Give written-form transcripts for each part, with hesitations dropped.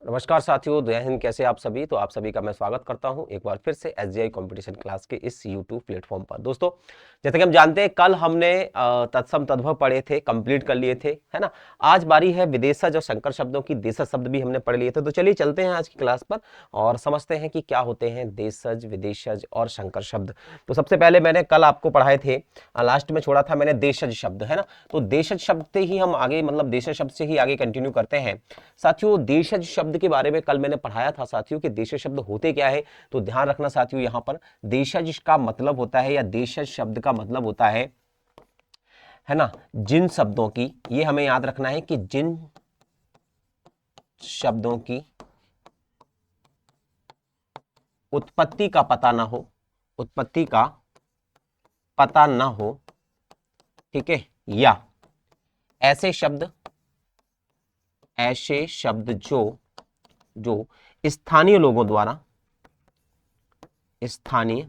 नमस्कार साथियों, जय हिंद। कैसे आप सभी? तो आप सभी का मैं स्वागत करता हूं एक बार फिर से एसजीआई कंपटीशन क्लास के इस यूट्यूब प्लेटफॉर्म पर। दोस्तों, जैसे कि हम जानते हैं, कल हमने तत्सम तद्भव पढ़े थे, कंप्लीट कर लिए थे, है ना। आज बारी है विदेशज और संकर शब्दों की। देशज शब्द भी हमने पढ़ लिए थे। तो चलिए चलते हैं आज की क्लास पर और समझते हैं कि क्या होते हैं देशज, विदेशज और संकर शब्द। तो सबसे पहले मैंने कल आपको पढ़ाए थे, लास्ट में छोड़ा था मैंने देशज शब्द, है ना। तो देशज शब्द से ही हम आगे, मतलब देशज शब्द से ही आगे कंटिन्यू करते हैं। साथियों, देशज शब्द के बारे में कल मैंने पढ़ाया था साथियों कि देशज शब्द होते क्या है। तो ध्यान रखना साथियों, यहां पर देशज का मतलब होता है, या देशज शब्द का मतलब होता है ना, जिन शब्दों की, ये हमें याद रखना है कि जिन शब्दों की उत्पत्ति का पता ना हो, उत्पत्ति का पता ना हो, ठीक है, या ऐसे शब्द, ऐसे शब्द जो जो स्थानीय लोगों द्वारा, स्थानीय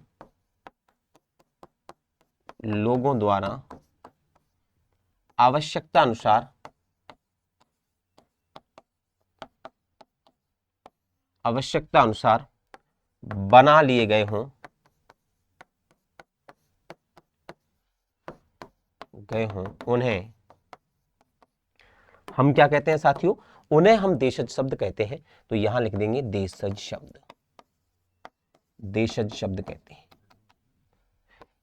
लोगों द्वारा आवश्यकता अनुसार, आवश्यकता अनुसार बना लिए गए हों, उन्हें हम क्या कहते हैं साथियों? उन्हें हम देशज शब्द कहते हैं। तो यहां लिख देंगे देशज शब्द, देशज शब्द कहते हैं,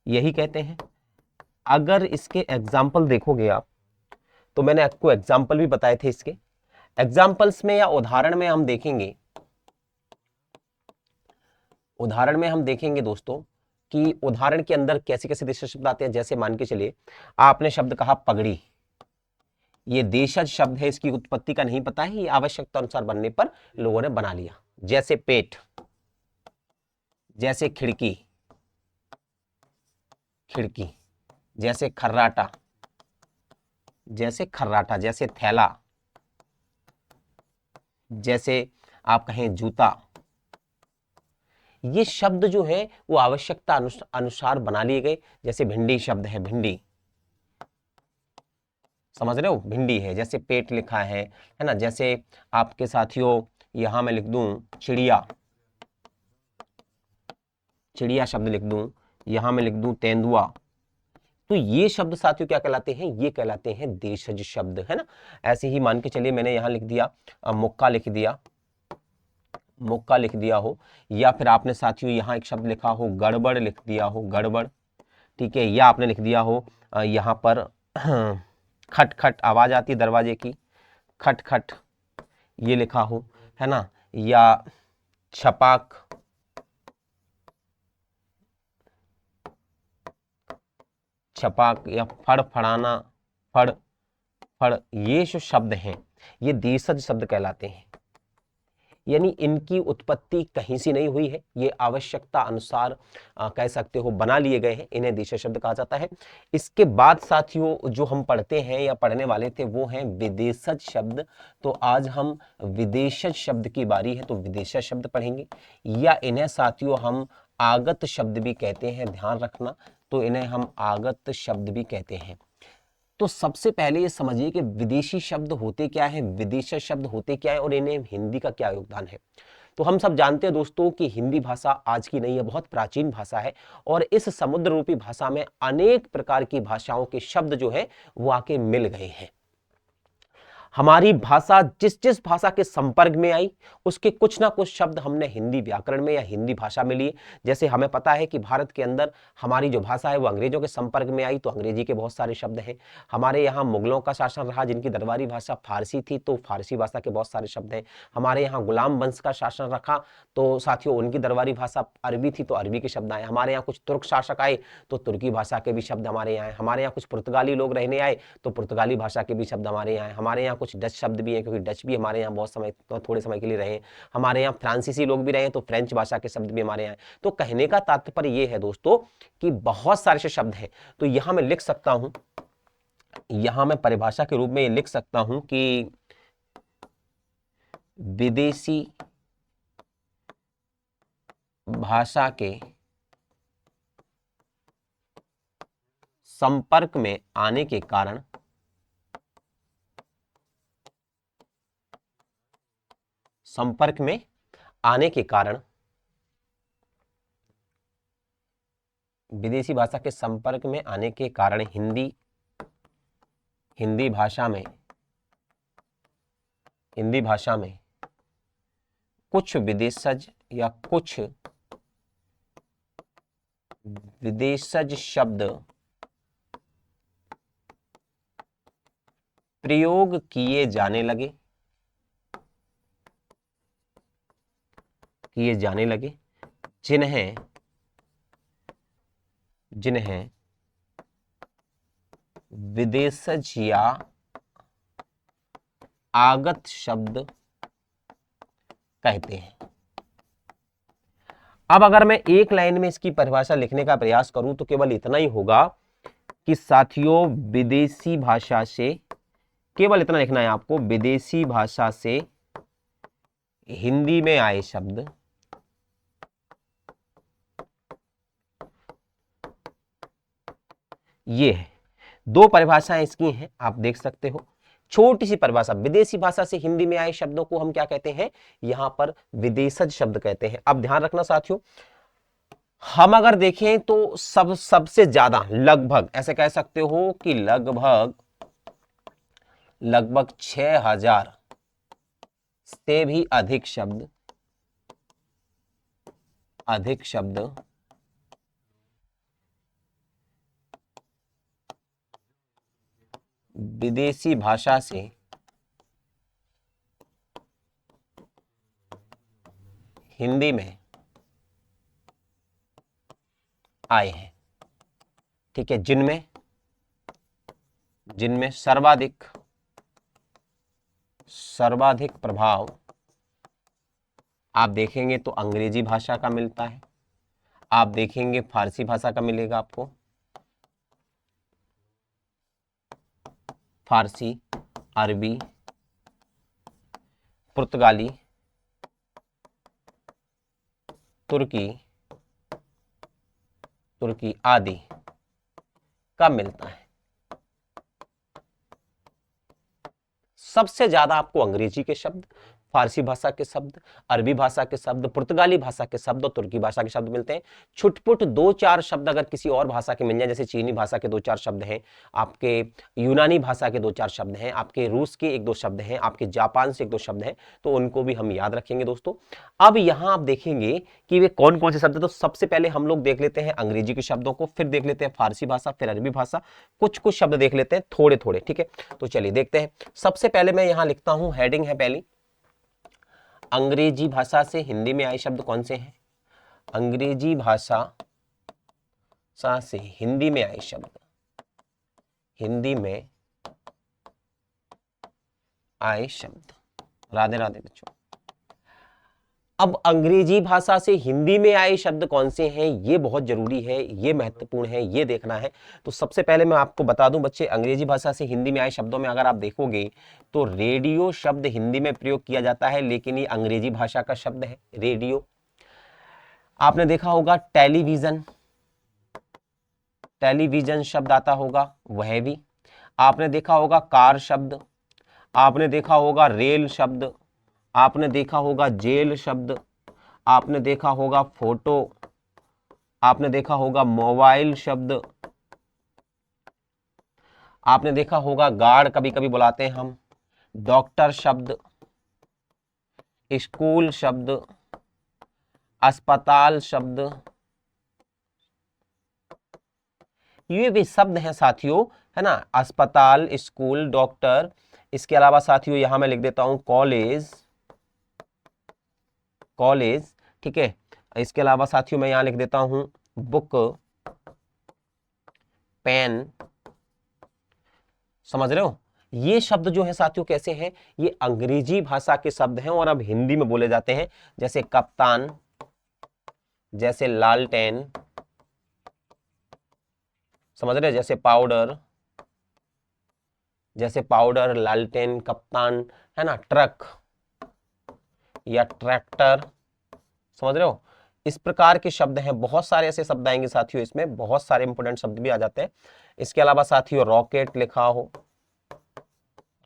यही कहते हैं। अगर इसके एग्जाम्पल देखोगे आप, तो मैंने आपको एग्जाम्पल भी बताए थे इसके। एग्जाम्पल्स में या उदाहरण में हम देखेंगे, उदाहरण में हम देखेंगे दोस्तों कि उदाहरण के अंदर कैसे कैसे देशज शब्द आते हैं। जैसे मान के चलिए, आपने शब्द कहा पगड़ी, ये देशज शब्द है, इसकी उत्पत्ति का नहीं पता है, ये आवश्यकता अनुसार बनने पर लोगों ने बना लिया। जैसे पेट, जैसे खिड़की, खिड़की, जैसे खर्राटा, जैसे खर्राटा, जैसे थैला, जैसे आप कहें जूता। ये शब्द जो है वो आवश्यकता अनुसार बना लिए गए। जैसे भिंडी शब्द है, भिंडी, समझ रहे हो, भिंडी है। जैसे पेट लिखा है ना। जैसे आपके साथियों यहां मैं लिख दूं चिड़िया, चिड़िया शब्द लिख दूं, यहां मैं लिख दूं तेंदुआ। तो ये शब्द साथियों क्या कहलाते हैं? ये कहलाते हैं देशज शब्द, है ना। ऐसे ही मान के चलिए मैंने यहां लिख दिया मुक्का लिख दिया, मुक्का लिख दिया हो, या फिर आपने साथियों यहां एक शब्द लिखा हो गड़बड़ लिख दिया हो, गड़बड़, ठीक है। या आपने लिख दिया हो यहां पर खट खट आवाज आती है दरवाजे की, खट खट, ये लिखा हो, है ना। या छपाक, छपाक, या फड़फड़ाना, फड़ फड़, ये जो शब्द हैं ये देशज शब्द कहलाते हैं। यानी इनकी उत्पत्ति कहीं से नहीं हुई है, ये आवश्यकता अनुसार कह सकते हो बना लिए गए हैं, इन्हें देशज शब्द कहा जाता है। इसके बाद साथियों जो हम पढ़ते हैं या पढ़ने वाले थे वो हैं विदेशज शब्द। तो आज हम विदेशज शब्द की बारी है, तो विदेशज शब्द पढ़ेंगे, या इन्हें साथियों हम आगत शब्द भी कहते हैं, ध्यान रखना। तो इन्हें हम आगत शब्द भी कहते हैं। तो सबसे पहले ये समझिए कि विदेशी शब्द होते क्या है, विदेशी शब्द होते क्या है, और इन्हें हिंदी का क्या योगदान है। तो हम सब जानते हैं दोस्तों कि हिंदी भाषा आज की नहीं है, बहुत प्राचीन भाषा है। और इस समुद्र रूपी भाषा में अनेक प्रकार की भाषाओं के शब्द जो है वो आके मिल गए हैं। हमारी भाषा जिस जिस भाषा के संपर्क में आई, उसके कुछ ना कुछ शब्द हमने हिंदी व्याकरण में या हिंदी भाषा में लिए। जैसे हमें पता है कि भारत के अंदर हमारी जो भाषा है वो अंग्रेजों के संपर्क में आई, तो अंग्रेजी के बहुत सारे शब्द हैं। हमारे यहाँ मुगलों का शासन रहा, जिनकी दरबारी भाषा फारसी थी, तो फारसी भाषा के बहुत सारे शब्द हैं। हमारे यहाँ गुलाम वंश का शासन रखा, तो साथियों उनकी दरबारी भाषा अरबी थी, तो अरबी के शब्द आए। हमारे यहाँ कुछ तुर्क शासक आए, तो तुर्की भाषा के भी शब्द हमारे यहाँ आए। हमारे यहाँ कुछ पुर्तगाली लोग रहने आए, तो पुर्तगाली भाषा के भी शब्द हमारे यहाँ आए। हमारे यहाँ कुछ डच शब्द भी हैं, क्योंकि डच भी हमारे यहाँ बहुत समय, तो थोड़े समय के लिए रहे। हमारे यहाँ फ्रांसीसी लोग भी रहे, तो फ्रेंच भाषा के शब्द भी हमारे यहाँ। तो कहने का तात्पर्य ये है दोस्तों कि बहुत सारे से शब्द हैं। तो यहां मैं लिख सकता हूं, यहां मैं परिभाषा के रूप में ये लिख सकता हूं कि विदेशी भाषा के संपर्क में आने के कारण संपर्क में आने के कारण, विदेशी भाषा के संपर्क में आने के कारण हिंदी भाषा में कुछ विदेशज या कुछ विदेशज शब्द प्रयोग किए जाने लगे जिन्हें विदेशज या आगत शब्द कहते हैं। अब अगर मैं एक लाइन में इसकी परिभाषा लिखने का प्रयास करूं तो केवल इतना ही होगा कि साथियों, विदेशी भाषा से, केवल इतना लिखना है आपको, विदेशी भाषा से हिंदी में आए शब्द ये है। दो परिभाषाएं इसकी हैं, आप देख सकते हो। छोटी सी परिभाषा, विदेशी भाषा से हिंदी में आए शब्दों को हम क्या कहते हैं, यहां पर विदेशज शब्द कहते हैं। अब ध्यान रखना साथियों, हम अगर देखें तो सबसे ज्यादा, लगभग ऐसे कह सकते हो कि लगभग 6000 से भी अधिक शब्द विदेशी भाषा से हिंदी में आए हैं, ठीक है, जिनमें सर्वाधिक प्रभाव आप देखेंगे तो अंग्रेजी भाषा का मिलता है, आप देखेंगे फारसी भाषा का मिलेगा आपको, फारसी, अरबी, पुर्तगाली, तुर्की आदि का मिलता है। सबसे ज्यादा आपको अंग्रेजी के शब्द, फारसी भाषा के शब्द, अरबी भाषा के शब्द, पुर्तगाली भाषा के शब्द और तुर्की भाषा के शब्द मिलते हैं। छुटपुट 2-4 शब्द अगर किसी और भाषा के मिल जाए, जैसे चीनी भाषा के 2-4 शब्द हैं, आपके यूनानी भाषा के 2-4 शब्द हैं, आपके रूस के 1-2 शब्द हैं, आपके जापान से 1-2 शब्द हैं, तो उनको भी हम याद रखेंगे दोस्तों। अब यहां आप देखेंगे कि वे कौन कौन से शब्द हैं। तो सबसे पहले हम लोग देख लेते हैं अंग्रेजी के शब्दों को, फिर देख लेते हैं फारसी भाषा, फिर अरबी भाषा, कुछ शब्द देख लेते हैं थोड़े थोड़े, ठीक है। तो चलिए देखते हैं। सबसे पहले मैं यहां लिखता हूं, हेडिंग है पहली, अंग्रेजी भाषा से हिंदी में आए शब्द कौन से हैं। अंग्रेजी भाषा से हिंदी में आए शब्द, हिंदी में आए शब्द, राधे राधे बच्चों। अब अंग्रेजी भाषा से हिंदी में आए शब्द कौन से हैं, ये बहुत जरूरी है, ये महत्वपूर्ण है, ये देखना है। तो सबसे पहले मैं आपको बता दूं बच्चे, अंग्रेजी भाषा से हिंदी में आए शब्दों में अगर आप देखोगे तो रेडियो शब्द हिंदी में प्रयोग किया जाता है, लेकिन ये अंग्रेजी भाषा का शब्द है, रेडियो। आपने देखा होगा टेलीविजन शब्द आता होगा, वह भी। आपने देखा होगा कार शब्द, आपने देखा होगा रेल शब्द, आपने देखा होगा जेल शब्द, आपने देखा होगा फोटो, आपने देखा होगा मोबाइल शब्द, आपने देखा होगा गार्ड कभी कभी बुलाते हैं हम, डॉक्टर शब्द, स्कूल शब्द, अस्पताल शब्द, ये भी शब्द हैं साथियों, है ना, अस्पताल, स्कूल, डॉक्टर। इसके अलावा साथियों यहां मैं लिख देता हूं कॉलेज, ठीक है। इसके अलावा साथियों मैं यहां लिख देता हूं बुक, पेन, समझ रहे हो। ये शब्द जो है साथियों कैसे हैं, ये अंग्रेजी भाषा के शब्द हैं और अब हिंदी में बोले जाते हैं, जैसे कप्तान, जैसे लालटेन, समझ रहे, जैसे पाउडर, लालटेन, कप्तान, है ना, ट्रक या ट्रैक्टर, समझ रहे हो। इस प्रकार के शब्द हैं, बहुत सारे ऐसे शब्द आएंगे साथियों, इसमें बहुत सारे इंपोर्टेंट शब्द भी आ जाते हैं। इसके अलावा साथियों रॉकेट लिखा हो,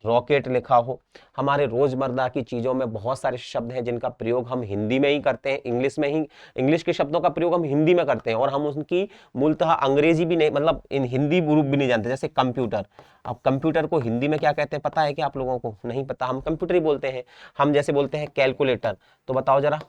रॉकेट लिखा हो। हमारे रोजमर्रा की चीजों में बहुत सारे शब्द हैं जिनका प्रयोग हम हिंदी में ही करते हैं, इंग्लिश के शब्दों का प्रयोग हम हिंदी में करते हैं और हम उनकी मूलतः अंग्रेजी भी नहीं, मतलब इन हिंदी रूप भी नहीं जानते। जैसे कंप्यूटर, अब कंप्यूटर को हिंदी में क्या कहते हैं पता है क्या आप लोगों को? नहीं पता, हम कंप्यूटर ही बोलते हैं। हम जैसे बोलते हैं कैलकुलेटर, तो बताओ जरा।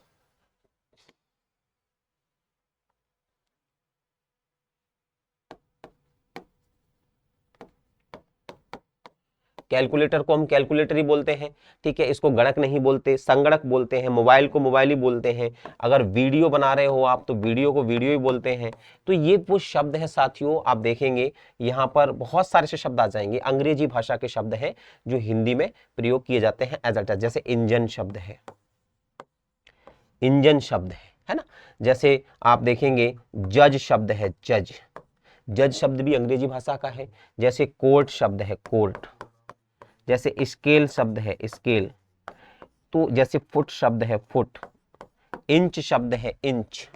कैलकुलेटर को हम कैलकुलेटर ही बोलते हैं, ठीक है। इसको गणक नहीं बोलते, संगणक बोलते हैं। मोबाइल को मोबाइल ही बोलते हैं। अगर वीडियो बना रहे हो आप तो वीडियो को वीडियो ही बोलते हैं। तो ये वो शब्द है साथियों, आप देखेंगे यहाँ पर बहुत सारे से शब्द आ जाएंगे, अंग्रेजी भाषा के शब्द हैं जो हिंदी में प्रयोग किए जाते हैं एज अ टच। जैसे इंजन शब्द है, इंजन शब्द है ना। जैसे आप देखेंगे जज शब्द है, जज, जज शब्द भी अंग्रेजी भाषा का है। जैसे कोर्ट शब्द है, कोर्ट। जैसे स्केल शब्द है, स्केल। तो जैसे फुट शब्द है, फुट। इंच शब्द है, इंच।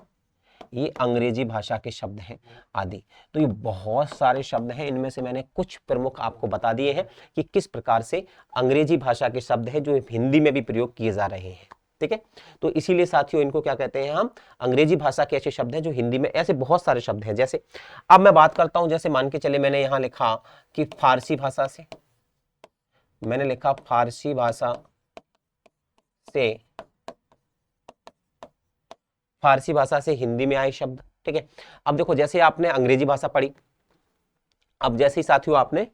ये अंग्रेजी भाषा के शब्द हैं आदि। तो ये बहुत सारे शब्द हैं, इनमें से मैंने कुछ प्रमुख आपको बता दिए हैं कि किस प्रकार से अंग्रेजी भाषा के शब्द हैं जो हिंदी में भी प्रयोग किए जा रहे हैं, ठीक है। तो इसीलिए साथियों इनको क्या कहते हैं हम, अंग्रेजी भाषा के ऐसे शब्द हैं जो हिंदी में, ऐसे बहुत सारे शब्द हैं। जैसे अब मैं बात करता हूं, जैसे मान के चले मैंने यहां लिखा कि फारसी भाषा से, मैंने लिखा फारसी भाषा से, फारसी भाषा से हिंदी में आए शब्द, ठीक है। अब देखो जैसे आपने अंग्रेजी भाषा पढ़ी, अब जैसे ही साथियों आपने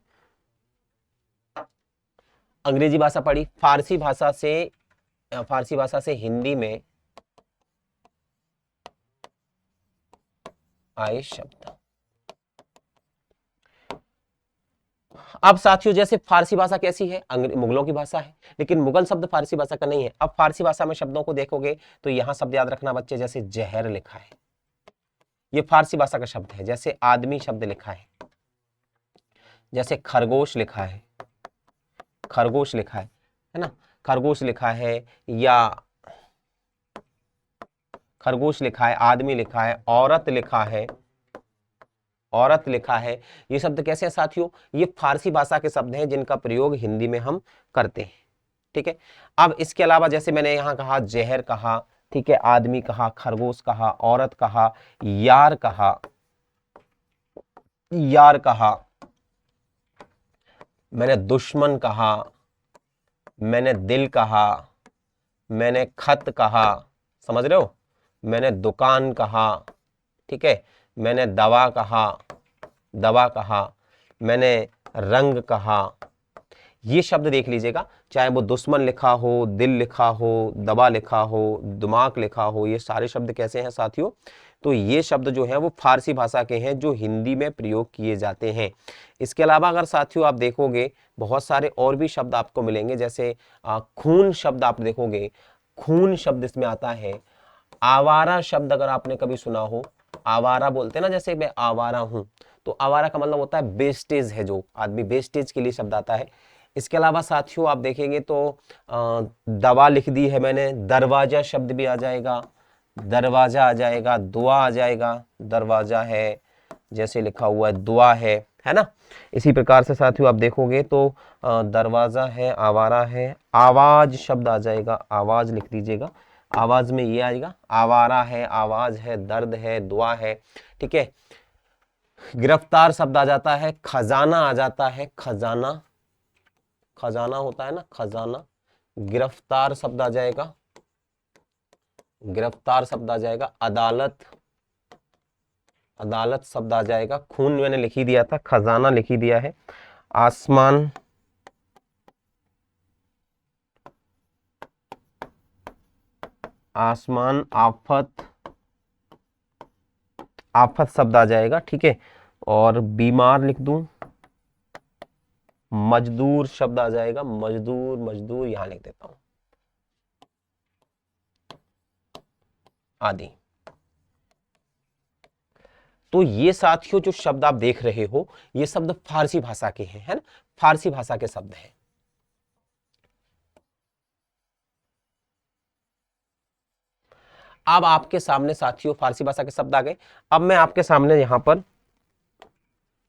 अंग्रेजी भाषा पढ़ी, फारसी भाषा से हिंदी में आए शब्द। अब साथियों जैसे फारसी भाषा कैसी है, मुगलों की भाषा है, लेकिन मुगल शब्द फारसी भाषा का नहीं है। अब फारसी भाषा में शब्दों को देखोगे तो यहां शब्द याद रखना बच्चे, जैसे जहर लिखा है, ये फारसी भाषा का शब्द है। जैसे आदमी शब्द लिखा है, जैसे खरगोश लिखा है, खरगोश लिखा है ना, खरगोश लिखा है, या खरगोश लिखा है, आदमी लिखा है, औरत लिखा है, औरत लिखा है। ये शब्द कैसे हैं साथियों, ये फारसी भाषा के शब्द हैं जिनका प्रयोग हिंदी में हम करते हैं, ठीक है। अब इसके अलावा जैसे मैंने यहां कहा जहर कहा, ठीक है, आदमी कहा, खरगोश कहा, औरत कहा, यार कहा, यार कहा, मैंने दुश्मन कहा, मैंने दिल कहा, मैंने खत कहा, समझ रहे हो, मैंने दुकान कहा, ठीक है, मैंने दवा कहा, दवा कहा, मैंने रंग कहा। ये शब्द देख लीजिएगा, चाहे वो दुश्मन लिखा हो, दिल लिखा हो, दवा लिखा हो, दिमाग लिखा हो, ये सारे शब्द कैसे हैं साथियों, तो ये शब्द जो है वो फारसी भाषा के हैं जो हिंदी में प्रयोग किए जाते हैं। इसके अलावा अगर साथियों आप देखोगे बहुत सारे और भी शब्द आपको मिलेंगे। जैसे खून शब्द आप देखोगे, खून शब्द इसमें आता है। आवारा शब्द अगर आपने कभी सुना हो, आवारा बोलते हैं ना, जैसे मैं आवारा हूं, तो आवारा का मतलब होता है बेस्टेज है, जो आदमी बेस्टेज के लिए शब्द आता है। इसके अलावा साथियों आप देखेंगे तो दवा लिख दी है मैंने, दरवाजा शब्द भी आ जाएगा, दरवाजा आ जाएगा, दुआ आ जाएगा, दरवाजा है जैसे लिखा हुआ है, दुआ है ना। इसी प्रकार से साथियों आप देखोगे तो दरवाजा है, आवारा है, आवाज शब्द आ जाएगा, आवाज लिख दीजिएगा, आवाज में ये आएगा, आवारा है, आवाज है, दर्द है, दुआ है, ठीक है। गिरफ्तार शब्द आ जाता है, खजाना आ जाता है, खजाना, खजाना होता है ना, खजाना। गिरफ्तार शब्द आ जाएगा, गिरफ्तार शब्द आ जाएगा, अदालत, अदालत शब्द आ जाएगा। खून मैंने लिख ही दिया था, खजाना लिख ही दिया है। आसमान, आसमान, आफत, आफत शब्द आ जाएगा, ठीक है। और बीमार लिख दूं, मजदूर शब्द आ जाएगा, मजदूर, मजदूर यहां लिख देता हूं, आदि। तो ये साथियों जो शब्द आप देख रहे हो ये शब्द फारसी भाषा के हैं, है ना, फारसी भाषा के शब्द हैं। अब आपके सामने साथियों फारसी भाषा के शब्द आ गए। अब मैं आपके सामने यहां पर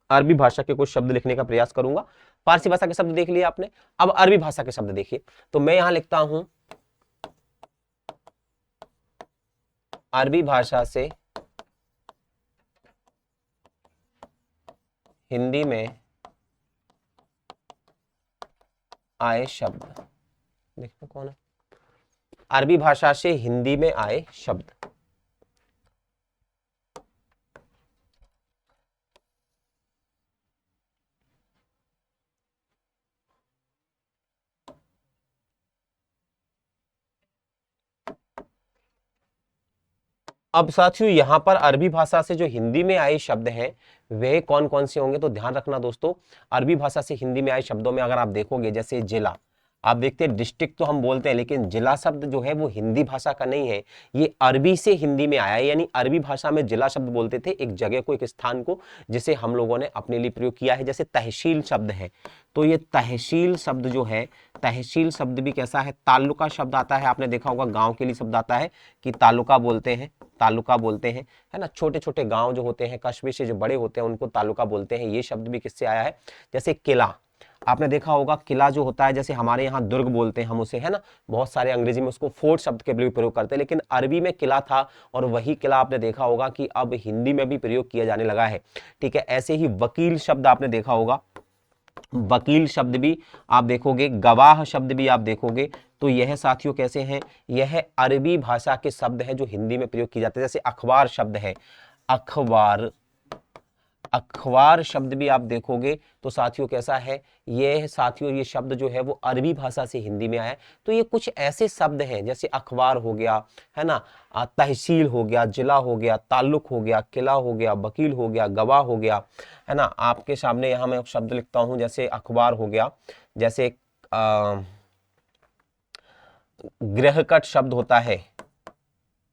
अरबी भाषा के कुछ शब्द लिखने का प्रयास करूंगा फारसी भाषा के शब्द देख लिए आपने, अब अरबी भाषा के शब्द देखिए। तो मैं यहां लिखता हूं अरबी भाषा से हिंदी में आए शब्द, देखो कौन है, अरबी भाषा से हिंदी में आए शब्द। अब साथियों यहां पर अरबी भाषा से जो हिंदी में आए शब्द हैं वे कौन कौन से होंगे, तो ध्यान रखना दोस्तों, अरबी भाषा से हिंदी में आए शब्दों में अगर आप देखोगे, जैसे जिला, आप देखते हैं डिस्ट्रिक्ट तो हम बोलते हैं, लेकिन जिला शब्द जो है वो हिंदी भाषा का नहीं है, ये अरबी से हिंदी में आया है। यानी अरबी भाषा में जिला शब्द बोलते थे एक जगह को, एक स्थान को, जिसे हम लोगों ने अपने लिए प्रयोग किया है। जैसे तहसील शब्द है, तो ये तहसील शब्द जो है, तहसील शब्द भी कैसा है, तालुका शब्द आता है, आपने देखा होगा गांव के लिए शब्द आता है कि तालुका बोलते हैं, तालुका बोलते हैं, है ना। छोटे छोटे गांव जो होते हैं, कस्बे से जो बड़े होते हैं उनको तालुका बोलते हैं। ये शब्द भी किससे आया है, जैसे किला, आपने देखा होगा किला जो होता है, जैसे हमारे यहाँ दुर्ग बोलते हैं हम उसे, है ना, बहुत सारे अंग्रेजी में उसको फोर्ट शब्द के लिए प्रयोग करते हैं, लेकिन अरबी में किला था, और वही किला आपने देखा होगा कि अब हिंदी में भी प्रयोग किया जाने लगा है, ठीक है। ऐसे ही वकील शब्द आपने देखा होगा, वकील शब्द भी आप देखोगे, गवाह शब्द भी आप देखोगे, तो यह साथियों कैसे हैं, यह अरबी भाषा के शब्द हैं जो हिंदी में प्रयोग किए जाते हैं। जैसे अखबार शब्द है, अखबार, अखबार शब्द भी आप देखोगे तो साथियों कैसा है, ये साथियों ये शब्द जो है वो अरबी भाषा से हिंदी में आया है। तो ये कुछ ऐसे शब्द हैं, जैसे अखबार हो गया, है ना, तहसील हो गया, जिला हो गया, ताल्लुक हो गया, किला हो गया, वकील हो गया, गवाह हो गया, है ना। आपके सामने यहाँ मैं शब्द लिखता हूँ, जैसे अखबार हो गया, जैसे गृहकट शब्द होता है,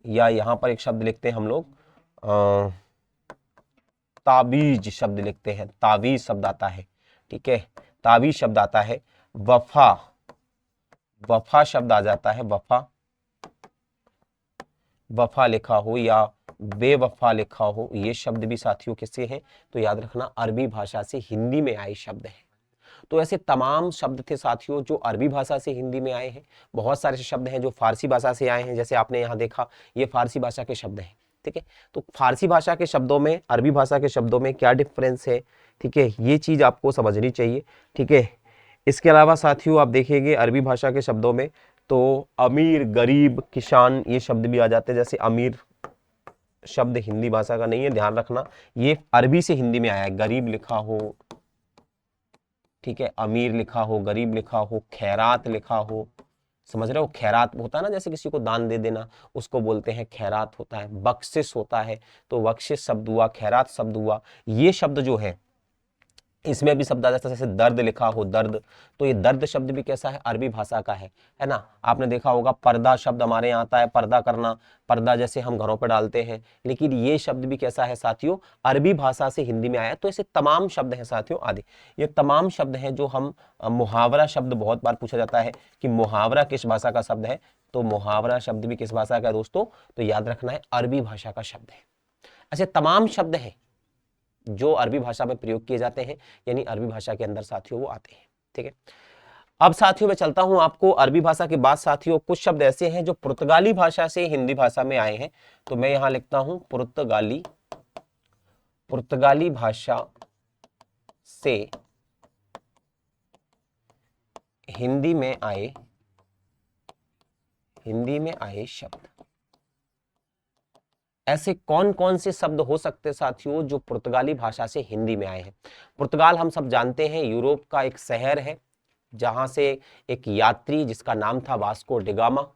या यहाँ पर एक शब्द लिखते हैं हम लोग, ताबीज शब्द लिखते हैं, ताबीज शब्द आता है, ठीक है, ताबीज शब्द आता है। वफा, वफा शब्द आ जाता है, वफा, वफा लिखा हो या बेवफा लिखा हो, ये शब्द भी साथियों किससे हैं, तो याद रखना अरबी भाषा से हिंदी में आए शब्द हैं। तो ऐसे तमाम शब्द थे साथियों जो अरबी भाषा से हिंदी में आए हैं। बहुत सारे शब्द हैं जो फारसी भाषा से आए हैं, जैसे आपने यहाँ देखा ये फारसी भाषा के शब्द हैं, ठीक है। तो फारसी भाषा के शब्दों में अरबी भाषा के शब्दों में क्या डिफरेंस है, ठीक है, ये चीज आपको समझनी चाहिए, ठीक है। इसके अलावा साथियों आप देखेंगे अरबी भाषा के शब्दों में तो अमीर, गरीब, किसान, ये शब्द भी आ जाते हैं। जैसे अमीर शब्द हिंदी भाषा का नहीं है, ध्यान रखना, ये अरबी से हिंदी में आया है। गरीब लिखा हो, ठीक है, अमीर लिखा हो, गरीब लिखा हो, खैरात लिखा हो, समझ रहे हो, खैरात होता है ना, जैसे किसी को दान दे देना, उसको बोलते हैं खैरात होता है। बख्शिश होता है, तो बख्शिश शब्द हुआ, खैरात शब्द हुआ। ये शब्द जो है इसमें भी शब्द आ जाता है, जैसे दर्द लिखा हो, दर्द, तो ये दर्द शब्द भी कैसा है, अरबी भाषा का है ना। आपने देखा होगा पर्दा शब्द हमारे यहाँ आता है, पर्दा करना, पर्दा जैसे हम घरों पर डालते हैं, लेकिन ये शब्द भी कैसा है साथियों, अरबी भाषा से हिंदी में आया। तो ऐसे तमाम शब्द हैं साथियों आदि, ये तमाम शब्द हैं जो हम मुहावरा शब्द बहुत बार पूछा जाता है कि मुहावरा किस भाषा का शब्द है, तो मुहावरा शब्द भी किस भाषा का है दोस्तों, तो याद रखना है अरबी भाषा का शब्द है। ऐसे तमाम शब्द हैं जो अरबी भाषा में प्रयोग किए जाते हैं, यानी अरबी भाषा के अंदर साथियों वो आते हैं, ठीक है। अब साथियों मैं चलता हूं आपको अरबी भाषा के बाद साथियों कुछ शब्द ऐसे हैं जो पुर्तगाली भाषा से हिंदी भाषा में आए हैं। तो मैं यहां लिखता हूं पुर्तगाली, पुर्तगाली भाषा से हिंदी में आए शब्द। ऐसे कौन कौन से शब्द हो सकते हैं साथियों जो पुर्तगाली भाषा से हिंदी में आए हैं। पुर्तगाल हम सब जानते हैं यूरोप का एक शहर है, जहां से एक यात्री जिसका नाम था वास्को डिगामा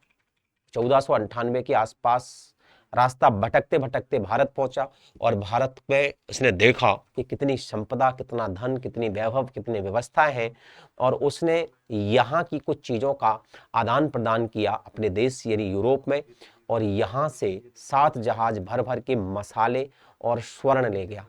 1498 के आसपास रास्ता भटकते भटकते भारत पहुंचा, और भारत में उसने देखा कि कितनी संपदा, कितना धन, कितनी वैभव, कितनी व्यवस्थाएं हैं, और उसने यहाँ की कुछ चीजों का आदान प्रदान किया अपने देश यानी यूरोप में, और यहाँ से 7 जहाज भर भर के मसाले और स्वर्ण ले गया।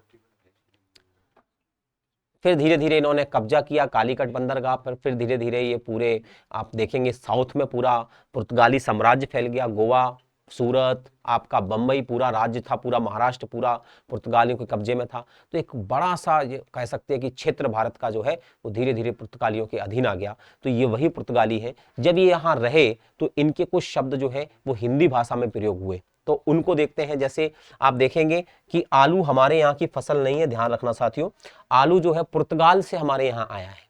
फिर धीरे धीरे इन्होंने कब्जा किया कालीकट बंदरगाह पर। फिर धीरे धीरे ये पूरे आप देखेंगे साउथ में पूरा पुर्तगाली साम्राज्य फैल गया, गोवा सूरत, आपका बम्बई पूरा राज्य था, पूरा महाराष्ट्र पूरा पुर्तगालियों के कब्जे में था। तो एक बड़ा सा ये कह सकते हैं कि क्षेत्र भारत का जो है वो धीरे धीरे पुर्तगालियों के अधीन आ गया। तो ये वही पुर्तगाली है। जब ये यहाँ रहे तो इनके कुछ शब्द जो है वो हिंदी भाषा में प्रयोग हुए। तो उनको देखते हैं। जैसे आप देखेंगे कि आलू हमारे यहाँ की फसल नहीं है, ध्यान रखना साथियों, आलू जो है पुर्तगाल से हमारे यहाँ आया है।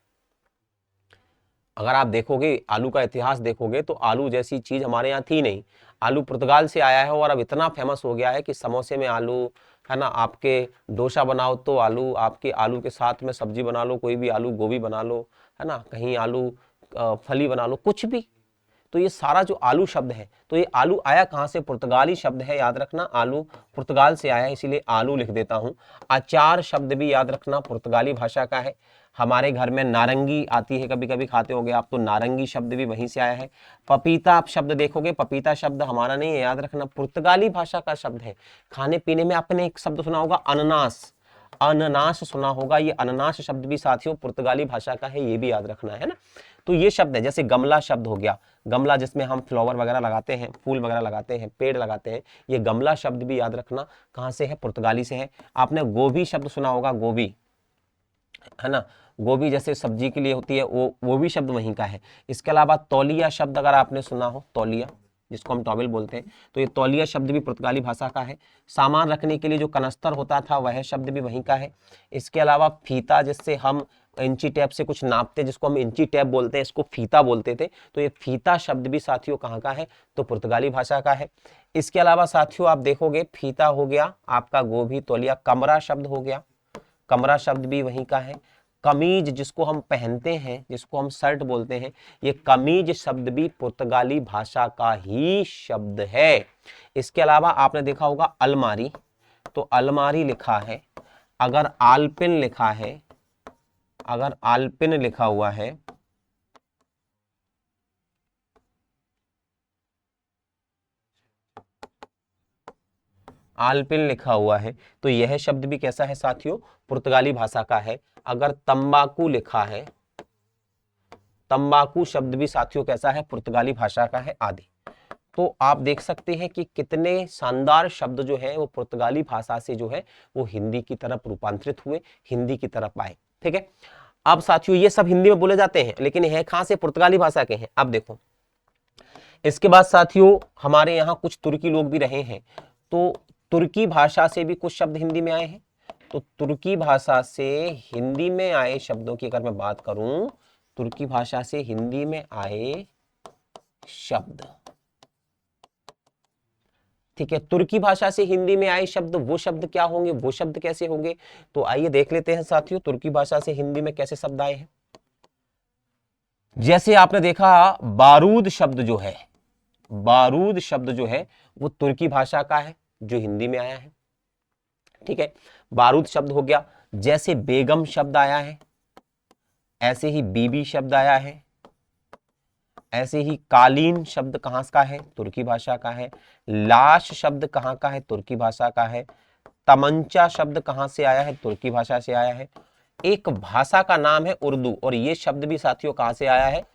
अगर आप देखोगे आलू का इतिहास देखोगे तो आलू जैसी चीज हमारे यहाँ थी नहीं, आलू पुर्तगाल से आया है और अब इतना फेमस हो गया है कि समोसे में आलू है ना, आपके डोसा बनाओ तो आलू, आपके आलू के साथ में सब्जी बना लो, कोई भी आलू गोभी बना लो है ना, कहीं आलू फली बना लो, कुछ भी। तो ये सारा जो आलू शब्द है, तो ये आलू आया कहाँ से? पुर्तगाली शब्द है, याद रखना, आलू पुर्तगाल से आया है, इसीलिए आलू लिख देता हूं। अचार शब्द भी याद रखना पुर्तगाली भाषा का है। हमारे घर में नारंगी आती है, कभी कभी खाते होंगे आप, तो नारंगी शब्द भी वहीं से आया है। पपीता आप शब्द देखोगे, पपीता शब्द हमारा नहीं है, याद रखना पुर्तगाली भाषा का शब्द है। खाने पीने में आपने एक शब्द सुना होगा अनानास, अनानास सुना होगा, ये अनानास शब्द भी साथियों पुर्तगाली भाषा का है, ये भी याद रखना है ना। तो ये शब्द है। जैसे गमला शब्द हो गया, गमला जिसमें हम फ्लावर वगैरह लगाते हैं, फूल वगैरह लगाते हैं, पेड़ लगाते हैं, ये गमला शब्द भी याद रखना कहाँ से है? पुर्तगाली से है। आपने गोभी शब्द सुना होगा, गोभी है ना, गोभी जैसे सब्जी के लिए होती है, वो भी शब्द वहीं का है। इसके अलावा तौलिया शब्द अगर आपने सुना हो, तौलिया जिसको हम टॉवेल बोलते हैं, तो ये तौलिया शब्द भी पुर्तगाली भाषा का है। सामान रखने के लिए जो कनस्तर होता था वह शब्द भी वहीं का है। इसके अलावा फीता, जिससे हम इंची टेप से कुछ नापते, जिसको हम इंची टेप बोलते हैं, इसको फीता बोलते थे, तो ये फीता शब्द भी साथियों कहाँ का है? तो पुर्तगाली भाषा का है। इसके अलावा साथियों आप देखोगे, फीता हो गया आपका, गोभी, तौलिया, कमरा शब्द हो गया, कमरा शब्द भी वहीं का है। कमीज जिसको हम पहनते हैं, जिसको हम शर्ट बोलते हैं, ये कमीज शब्द भी पुर्तगाली भाषा का ही शब्द है। इसके अलावा आपने देखा होगा अलमारी, तो अलमारी लिखा है। अगर आलपिन लिखा है, अगर आलपिन लिखा हुआ है, आलपिन लिखा हुआ है, तो यह शब्द भी कैसा है साथियों? पुर्तगाली भाषा का है। अगर तंबाकू लिखा है, तंबाकू शब्द भी साथियों कैसा है? पुर्तगाली भाषा का है, आदि। तो आप देख सकते हैं कि कितने शानदार शब्द जो है वो पुर्तगाली भाषा से जो है वो हिंदी की तरफ रूपांतरित हुए, हिंदी की तरफ आए। ठीक है। अब साथियों ये सब हिंदी में बोले जाते हैं, लेकिन यह कहां से? पुर्तगाली भाषा के हैं। अब देखो, इसके बाद साथियों हमारे यहाँ कुछ तुर्की लोग भी रहे हैं, तो तुर्की भाषा से भी कुछ शब्द हिंदी में आए हैं। तो तुर्की भाषा से हिंदी में आए शब्दों की अगर मैं बात करूं, तुर्की भाषा से हिंदी में आए शब्द, ठीक है, तुर्की भाषा से हिंदी में आए शब्द, वो शब्द क्या होंगे, वो शब्द कैसे होंगे? तो आइए देख लेते हैं साथियों, तुर्की भाषा से हिंदी में कैसे शब्द आए हैं। जैसे आपने देखा बारूद शब्द जो है, बारूद शब्द जो है वो तुर्की भाषा का है, जो हिंदी में आया है। ठीक है, बारूद शब्द हो गया। जैसे बेगम शब्द आया है, ऐसे ही बीबी शब्द आया है, ऐसे ही कालीन शब्द कहां का है? तुर्की भाषा का है। लाश शब्द कहां का है? तुर्की भाषा का है। तमंचा शब्द कहां से आया है? तुर्की भाषा से आया है। एक भाषा का नाम है उर्दू, और ये शब्द भी साथियों कहां से आया है?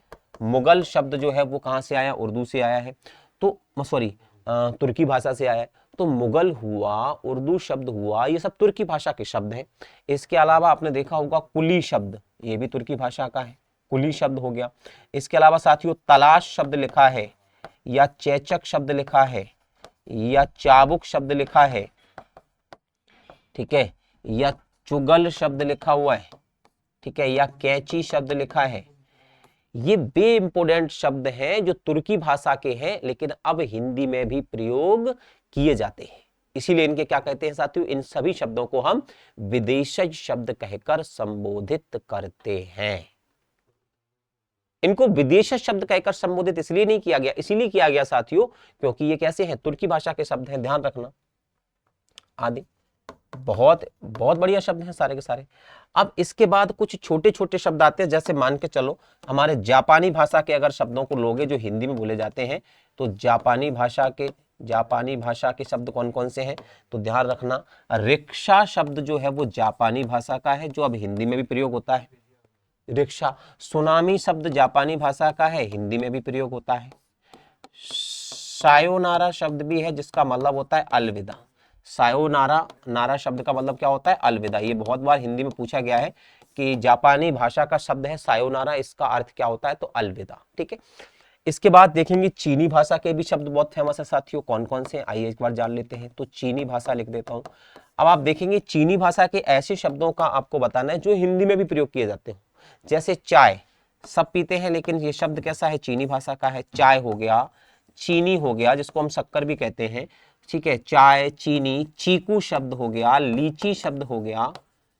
मुगल शब्द जो है वो कहां से आया? उर्दू से आया है। तो सॉरी, तुर्की भाषा से आया है। तो मुगल हुआ, उर्दू शब्द हुआ, ये सब तुर्की भाषा के शब्द हैं। इसके अलावा आपने देखा होगा कुली शब्द, ये भी तुर्की भाषा का है, कुली शब्द हो गया। इसके अलावा साथियों तलाश शब्द लिखा है, या चेचक शब्द लिखा है, या चाबुक शब्द लिखा है, ठीक है, या चुगल शब्द लिखा हुआ है, ठीक है, या कैची शब्द लिखा है। ये बे इंपोर्टेंट शब्द हैं जो तुर्की भाषा के हैं, लेकिन अब हिंदी में भी प्रयोग किए जाते हैं। इसीलिए इनके क्या कहते हैं साथियों? इन सभी शब्दों को हम विदेशज शब्द कहकर संबोधित करते हैं। इनको विदेशज शब्द कहकर संबोधित इसलिए नहीं किया गया, इसीलिए किया गया साथियों क्योंकि ये कैसे हैं? तुर्की भाषा के शब्द हैं, ध्यान रखना। आदि बहुत बहुत बढ़िया शब्द हैं सारे के सारे। अब इसके बाद कुछ छोटे छोटे शब्द आते हैं, जैसे मान के चलो हमारे जापानी भाषा के अगर शब्दों को लोगे जो हिंदी में बोले जाते हैं, तो जापानी भाषा के शब्द कौन कौन से हैं? तो ध्यान रखना, रिक्शा शब्द जो है वो जापानी भाषा का है, जो अब हिंदी में भी प्रयोग होता है, रिक्शा। सुनामी शब्द जापानी भाषा का है, हिंदी में भी प्रयोग होता है। सायोनारा शब्द भी है जिसका मतलब होता है अलविदा। सायोनारा, नारा शब्द का मतलब क्या होता है? अलविदा। ये बहुत बार हिंदी में पूछा गया है कि जापानी भाषा का शब्द है सायोनारा, इसका अर्थ क्या होता है? तो अलविदा। ठीक है, इसके बाद देखेंगे चीनी भाषा के भी शब्द बहुत फेमस है साथियों। कौन कौन से, आइए एक बार जान लेते हैं। तो चीनी भाषा लिख देता हूं। अब आप देखेंगे चीनी भाषा के ऐसे शब्दों का आपको बताना है जो हिंदी में भी प्रयोग किए जाते हो। जैसे चाय, सब पीते हैं लेकिन ये शब्द कैसा है? चीनी भाषा का है। चाय हो गया, चीनी हो गया जिसको हम शक्कर भी कहते हैं। ठीक है, चाय, चीनी, चीकू शब्द हो गया, लीची शब्द हो गया,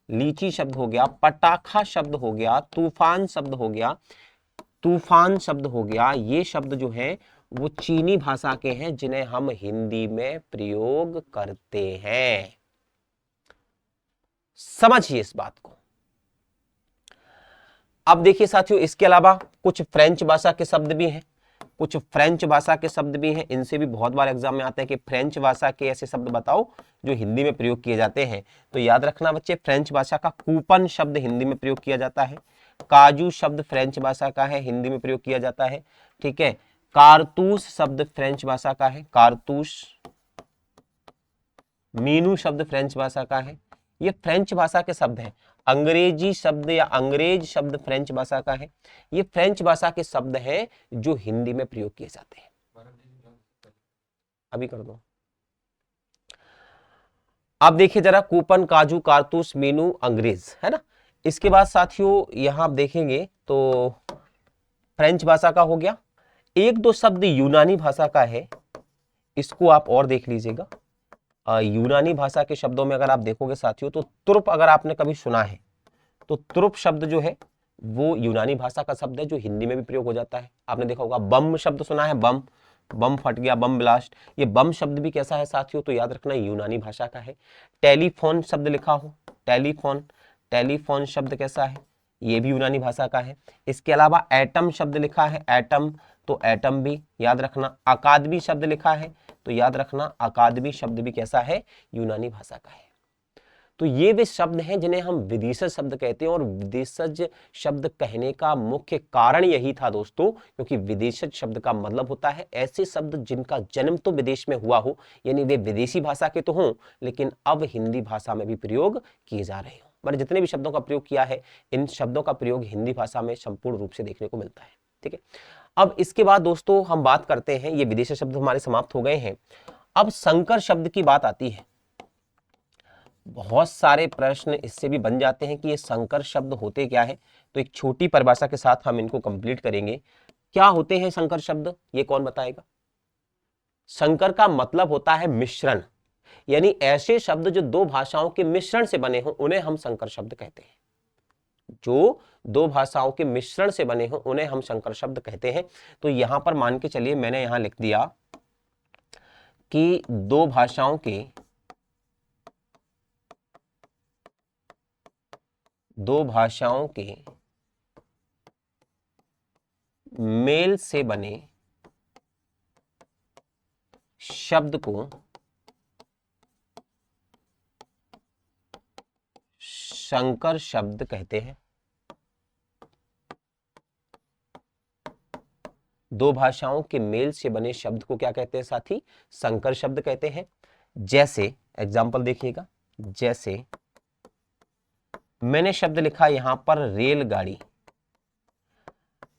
लीची शब्द हो गया, पटाखा शब्द हो गया, तूफान शब्द हो गया, तूफान शब्द हो गया। ये शब्द जो है वो चीनी भाषा के हैं जिन्हें हम हिंदी में प्रयोग करते हैं। समझिए इस बात को। अब देखिए साथियों, इसके अलावा कुछ फ्रेंच भाषा के शब्द भी हैं, कुछ फ्रेंच भाषा के शब्द भी हैं। इनसे भी बहुत बार एग्जाम में आते हैं कि फ्रेंच भाषा के ऐसे शब्द बताओ जो हिंदी में प्रयोग किए जाते हैं। तो याद रखना बच्चे, फ्रेंच भाषा का कूपन शब्द हिंदी में प्रयोग किया जाता है। काजू शब्द फ्रेंच भाषा का है, हिंदी में प्रयोग किया जाता है। ठीक है, कारतूस शब्द फ्रेंच भाषा का है, कारतूस। मीनू शब्द फ्रेंच भाषा का है। ये फ्रेंच भाषा के शब्द हैं। अंग्रेजी शब्द या अंग्रेज शब्द फ्रेंच भाषा का है। ये फ्रेंच भाषा के शब्द हैं जो हिंदी में प्रयोग किए जाते हैं। अभी कर दो। आप देखिए जरा, कूपन, काजू, कारतूस, मीनू, अंग्रेज, है ना। इसके बाद साथियों यहां आप देखेंगे तो फ्रेंच भाषा का हो गया। एक दो शब्द यूनानी भाषा का है, इसको आप और देख लीजिएगा। यूनानी भाषा के शब्दों में अगर आप देखोगे साथियों तो तुर्प, अगर आपने कभी सुना है तो तुर्प शब्द जो है वो यूनानी भाषा का शब्द है जो हिंदी में भी प्रयोग हो जाता है। आपने देखा होगा बम शब्द सुना है, बम, बम फट गया, बम ब्लास्ट। ये बम शब्द भी कैसा है साथियों? तो याद रखना यूनानी भाषा का है। टेलीफोन शब्द लिखा हो, टेलीफोन, टेलीफोन शब्द कैसा है? ये भी यूनानी भाषा का है। इसके अलावा एटम शब्द लिखा है, एटम, तो एटम भी याद रखना। अकादमी शब्द लिखा है, तो याद रखना अकादमी शब्द भी कैसा है? यूनानी भाषा का है। तो ये वे शब्द हैं जिन्हें हम विदेशज शब्द कहते हैं। और विदेशज शब्द कहने का मुख्य कारण यही था दोस्तों, क्योंकि विदेशज शब्द का मतलब होता है ऐसे शब्द जिनका जन्म तो विदेश में हुआ हो, यानी वे विदेशी भाषा के तो हों लेकिन अब हिंदी भाषा में भी प्रयोग किए जा रहे हो। मैंने जितने भी शब्दों का प्रयोग किया है, इन शब्दों का प्रयोग हिंदी भाषा में संपूर्ण रूप से देखने को मिलता है। ठीक है, अब इसके बाद दोस्तों हम बात करते हैं, ये विदेशी शब्द हमारे समाप्त हो गए हैं। अब संकर शब्द की बात आती है। बहुत सारे प्रश्न इससे भी बन जाते हैं कि ये संकर शब्द होते क्या है। तो एक छोटी परिभाषा के साथ हम इनको कंप्लीट करेंगे। क्या होते हैं संकर शब्द, ये कौन बताएगा? संकर का मतलब होता है मिश्रण, यानी ऐसे शब्द जो दो भाषाओं के मिश्रण से बने हों उन्हें हम संकर शब्द कहते हैं। जो दो भाषाओं के मिश्रण से बने हों उन्हें हम संकर शब्द कहते हैं। तो यहां पर मान के चलिए, मैंने यहां लिख दिया कि दो भाषाओं के मेल से बने शब्द को संकर शब्द कहते हैं। दो भाषाओं के मेल से बने शब्द को क्या कहते हैं साथी? संकर शब्द कहते हैं। जैसे एग्जाम्पल देखिएगा, जैसे मैंने शब्द लिखा यहां पर रेलगाड़ी।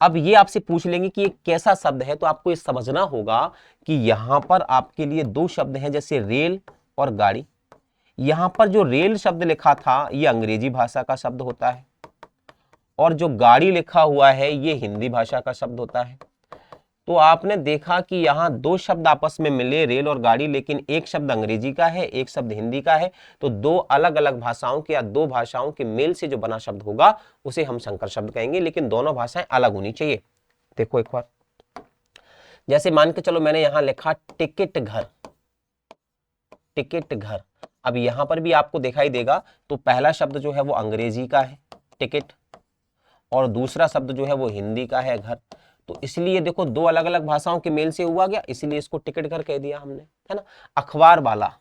अब ये आपसे पूछ लेंगे कि ये कैसा शब्द है, तो आपको ये समझना होगा कि यहां पर आपके लिए दो शब्द हैं, जैसे रेल और गाड़ी। यहां पर जो रेल शब्द लिखा था ये अंग्रेजी भाषा का शब्द होता है, और जो गाड़ी लिखा हुआ है ये हिंदी भाषा का शब्द होता है। तो आपने देखा कि यहाँ दो शब्द आपस में मिले, रेल और गाड़ी, लेकिन एक शब्द अंग्रेजी का है, एक शब्द हिंदी का है। तो दो अलग अलग भाषाओं के या दो भाषाओं के मेल से जो बना शब्द होगा उसे हम संकर शब्द कहेंगे, लेकिन दोनों भाषाएं अलग होनी चाहिए। देखो एक बार, जैसे मान के चलो मैंने यहां लिखा टिकट घर, टिकट घर। अब यहां पर भी आपको दिखाई देगा, तो पहला शब्द जो है वो अंग्रेजी का है टिकट, और दूसरा शब्द जो है वो हिंदी का है घर। तो इसलिए देखो दो अलग अलग भाषाओं के मेल से हुआ गया, इसलिए इसको टिकट घर कह दिया हमने, है ना। अखबार वाला,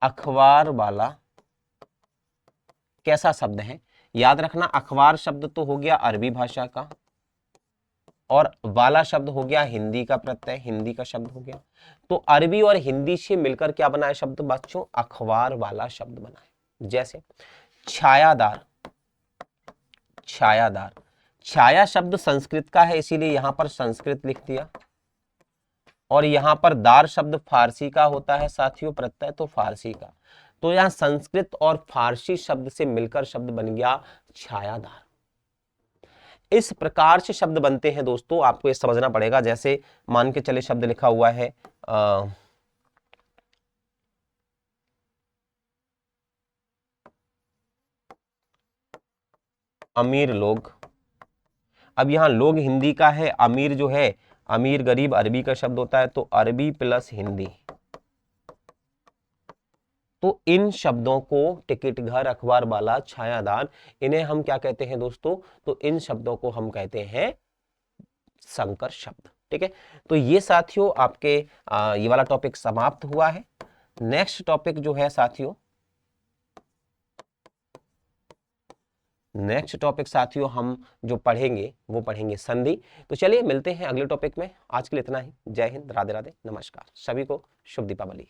अखबार वाला कैसा शब्द है? याद रखना अखबार शब्द तो हो गया अरबी भाषा का, और वाला शब्द हो गया हिंदी का प्रत्यय, हिंदी का शब्द हो गया। तो अरबी और हिंदी से मिलकर क्या बना है शब्द बच्चों? अखबार वाला शब्द बना है। जैसे छायादार, छायादार, छाया शब्द संस्कृत का है इसीलिए यहां पर संस्कृत लिख दिया, और यहां पर दार शब्द फारसी का होता है साथियों, प्रत्यय तो फारसी का, तो यहां संस्कृत और फारसी शब्द से मिलकर शब्द बन गया छायादार। इस प्रकार से शब्द बनते हैं दोस्तों, आपको ये समझना पड़ेगा। जैसे मान के चले शब्द लिखा हुआ है अमीर लोग। अब यहाँ लोग हिंदी का है, अमीर जो है, अमीर गरीब अरबी का शब्द होता है, तो अरबी प्लस हिंदी। तो इन शब्दों को टिकट घर, अखबार वाला, छायादार, इन्हें हम क्या कहते हैं दोस्तों? तो इन शब्दों को हम कहते हैं संकर शब्द। ठीक है, तो ये साथियों आपके ये वाला टॉपिक समाप्त हुआ है। नेक्स्ट टॉपिक जो है साथियों, नेक्स्ट टॉपिक साथियों हम जो पढ़ेंगे वो पढ़ेंगे संधि। तो चलिए मिलते हैं अगले टॉपिक में। आज के लिए इतना ही। जय हिंद, राधे राधे, नमस्कार, सभी को शुभ दीपावली।